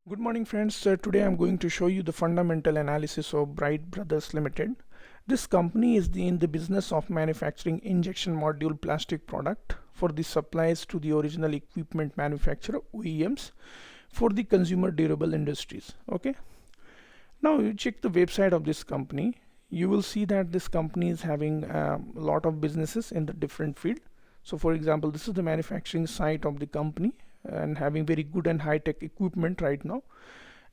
Good morning friends. Today I'm going to show you the fundamental analysis of Bright Brothers Limited. This company is in the business of manufacturing injection molded plastic product for the supplies to the original equipment manufacturer OEMs for the consumer durable industries. Okay. Now you check the website of this company. You will see that this company is having a lot of businesses in the different field. So for example, this is the manufacturing site of the company and having very good and high-tech equipment right now.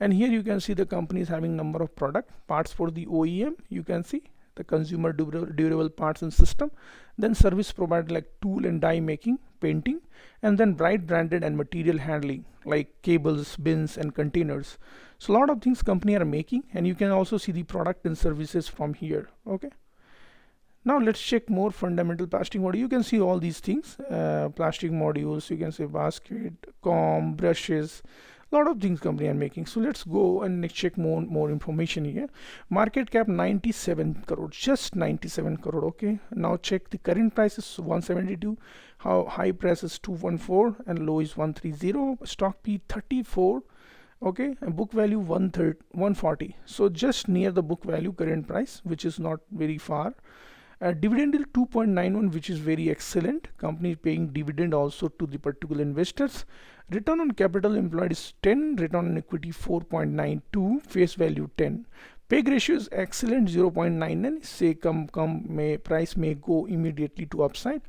And here you can see the company is having number of product parts for the OEM. You can see the consumer durable parts and system, then service provider like tool and die making, painting, and then Bright branded and material handling like cables, bins and containers. So a lot of things company are making, and you can also see the product and services from here. Okay. Now let's check more fundamental plastic module. You can see all these things, plastic modules, you can say basket, comb, brushes, a lot of things company are making. So let's go and check more information here. Market cap 97 crore, just 97 crore. Okay. Now check the current price is 172, how high price is 214 and low is 130. Stock P 34. Okay, and book value 140. So just near the book value current price, which is not very far. Dividend yield 2.91, which is very excellent. Company is paying dividend also to the particular investors. Return on capital employed is 10, return on equity 4.92, face value 10. PEG ratio is excellent, 0.99. Say price may go immediately to upside.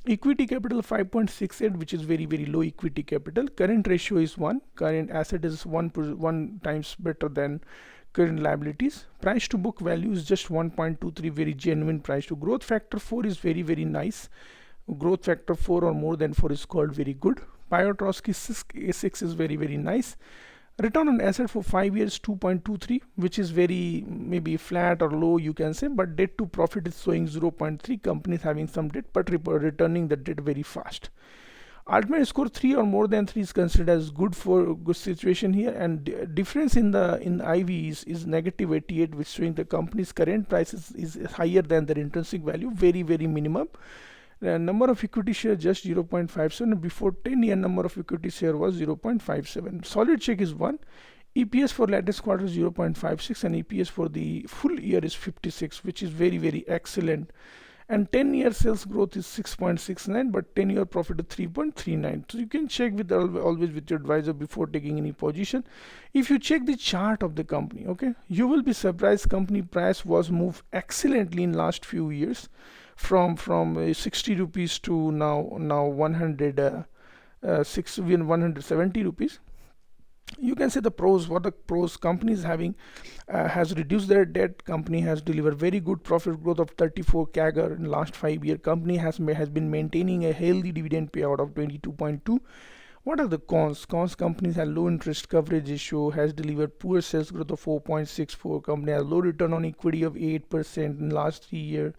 Equity capital 5.68, which is very low equity capital. Current ratio is 1. Current asset is 1 times better than current liabilities. Price to book value is just 1.23, very genuine price to growth factor 4 is very nice. Growth factor 4 or more than 4 is called very good. Pyotrowski A6 is very nice. Return on asset for 5 years 2.23, which is very maybe flat or low you can say, but debt to profit is showing 0.3. Companies having some debt but returning the debt very fast. Ultimate score 3 or more than 3 is considered as good for good situation here, and difference in the IV is negative 88, which showing the company's current price is higher than their intrinsic value, very minimum. The number of equity share just 0.57. Before 10-year number of equity share was 0.57. Solid check is 1. EPS for latest quarter is 0.56 and EPS for the full year is 56, which is very excellent. And 10-year sales growth is 6.69, but 10-year profit is 3.39. So you can check with always with your advisor before taking any position. If you check the chart of the company, okay, you will be surprised. Company price was moved excellently in last few years, from 60 rupees to now 170 rupees. You can say the pros. What the pros? Company is having has reduced their debt. Company has delivered very good profit growth of 34 CAGR in last 5 year. Company has been maintaining a healthy dividend payout of 22.2. What are the cons? Companies have low interest coverage ratio, has delivered poor sales growth of 4.64. Company has low return on equity of 8% in last 3 year.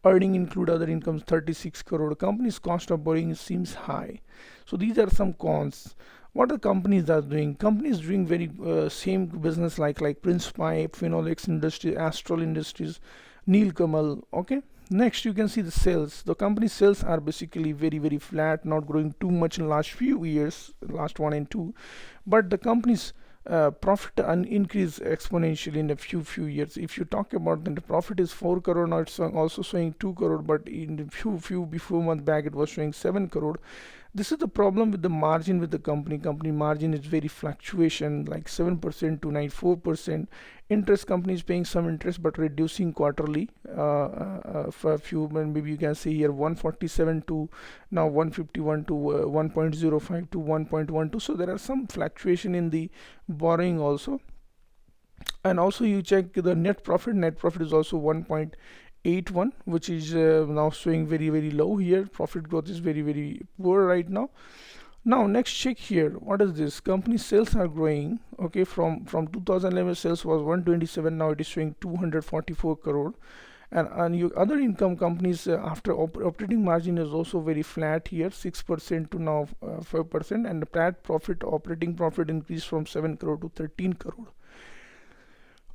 Earning include other incomes 36 crore. Company's cost of borrowing seems high. So these are some cons. What the companies are doing? Companies doing very same business like Prince Pipe, Phenolics Industries, Astral Industries, Neil Kamal. Okay. Next, you can see the sales. The company sales are basically very flat, not growing too much in last few years, last 1 and 2. But the company's profit increase exponentially in a few years. If you talk about then the profit is 4 crore, now it's also showing 2 crore, but in the few before month back it was showing 7 crore. This is the problem with the margin with the company margin is very fluctuation, like 7% to 94%. Interest, company is paying some interest but reducing quarterly for a few, maybe you can see here 147 to now 151 to 1.05 to 1.12. So there are some fluctuation in the borrowing also. And also you check the net profit is also 1.81, which is now showing very low here. Profit growth is very poor right now. Now next check here, what is this? Company sales are growing. Okay, from 2011 sales was 127, now it is showing 244 crore. And your other income companies after operating margin is also very flat here, 6% to now 5%, and the operating profit increased from 7 crore to 13 crore.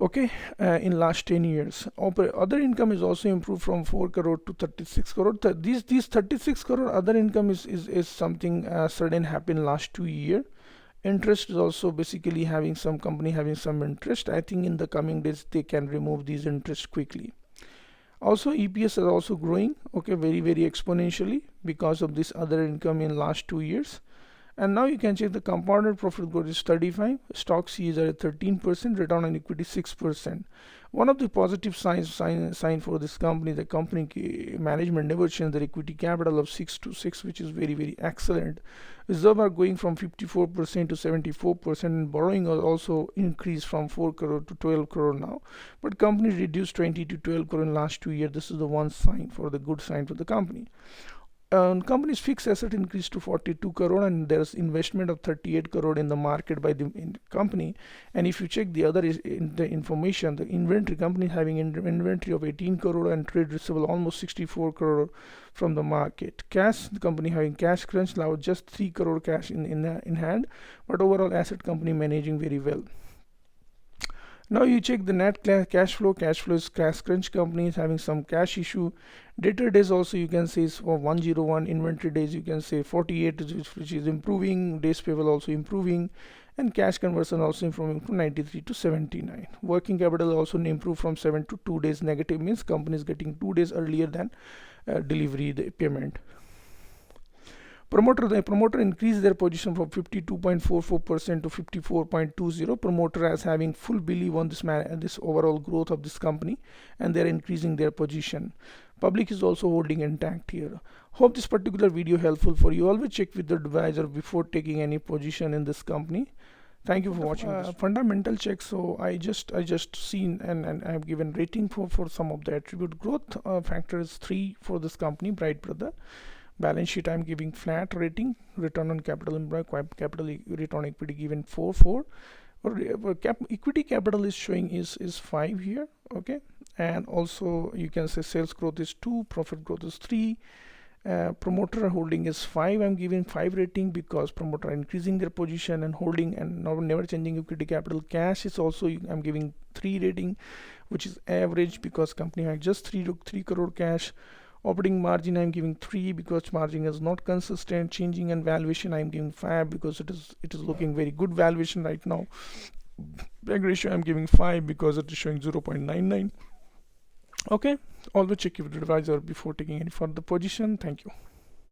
Okay, in last 10 years. Other income is also improved from 4 crore to 36 crore. These 36 crore other income is something sudden happened last 2 years. Interest is also basically having some company having some interest. I think in the coming days they can remove these interest quickly. Also EPS is also growing, okay, very exponentially because of this other income in last 2 years. And now you can check the compounded profit growth is 35, stock C is at 13%, return on equity 6%. One of the positive sign for this company, the company management never changed their equity capital of 6 to 6, which is very excellent. Reserve are going from 54% to 74%, and borrowing are also increased from 4 crore to 12 crore now. But company reduced 20 to 12 crore in last 2 years. This is the one sign for the good sign for the company. Company's fixed asset increased to 42 crore, and there's investment of 38 crore in the market by the company. And if you check the other the information, the inventory, company having inventory of 18 crore and trade receivable almost 64 crore from the market. Cash, the company having cash crunch now, just 3 crore cash in hand, but overall asset company managing very well. Now you check the net cash flow. Cash flow is cash crunch, company is having some cash issue. Debtor days also you can say is for 101. Inventory days you can say 48, which is improving. Days payable also improving, and cash conversion also improving from 93 to 79. Working capital also improved from 7 to 2 days negative, means company is getting 2 days earlier than delivery the payment. The promoter increased their position from 52.44% to 54.20. Promoter as having full belief on this overall growth of this company, and they're increasing their position. Public is also holding intact here. Hope this particular video helpful for you. Always check with the advisor before taking any position in this company. Thank you for watching this fundamental check. So I just seen and I have given rating for some of the attribute. Growth factor is 3 for this company, Bright Brother. Balance sheet I'm giving flat rating. Return on capital employed, capital return equity given 4. Equity capital is showing is 5 here, okay. And also you can say sales growth is 2, profit growth is 3. Promoter holding is 5. I'm giving 5 rating because promoter are increasing their position and holding and never changing equity capital. Cash is also I'm giving 3 rating, which is average because company has just 3 crore cash. Operating margin I'm giving 3 because margin is not consistent. Changing and valuation I'm giving 5 because it is looking very good valuation right now. PEG ratio I'm giving 5 because it is showing 0.99. Okay, always check with the advisor before taking any further position. Thank you.